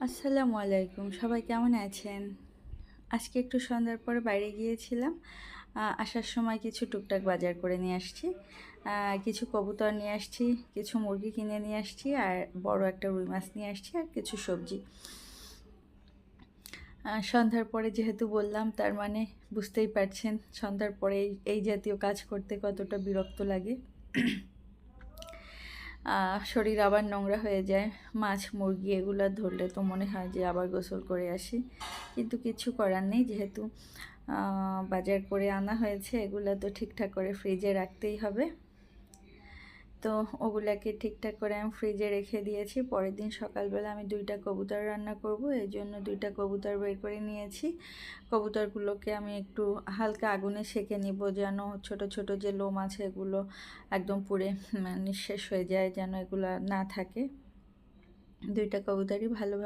আসসালামু আলাইকুম। সবাই কেমন আছেন? আজকে একটু সন্ধ্যার পরে বাইরে গিয়েছিলাম। আসার সময় কিছু টুকটাক বাজার করে নিয়ে আসছি। আ কিছু কবুতর নিয়ে আসছি, কিছু মুরগি কিনে নিয়ে আসছি, আর বড় একটা রুই মাছ নিয়ে আসছি, আর কিছু সবজি। সন্ধ্যার পরে যেহেতু বললাম, তার মানে বুঝতেই পারছেন সন্ধ্যার পরে এই জাতীয় কাজ করতে কতটা বিরক্ত লাগে। শরীর আবার নোংরা হয়ে যায়। মাছ, মুরগি এগুলো ধরলে তো মনে হয় যে আবার গোসল করে আসি। কিন্তু কিছু করার নেই, যেহেতু বাজার করে আনা হয়েছে, এগুলো তো ঠিকঠাক করে ফ্রিজে রাখতেই হবে। তো ওগুলাকে ঠিকঠাক করে আমি ফ্রিজে রেখে দিয়েছি। পরের দিন সকালবেলা আমি 2টা কবুতর রান্না করব, এই জন্য 2টা কবুতর বের করে নিয়েছি। কবুতরগুলোকে আমি একটু হালকা আগুনে সেঁকে নিব, যেন ছোট ছোট যে লোম আছে এগুলো একদম পুড়ে নিঃশেষ হয়ে যায়, যেন এগুলো না থাকে। 2টা কবুতরই ভালোভাবে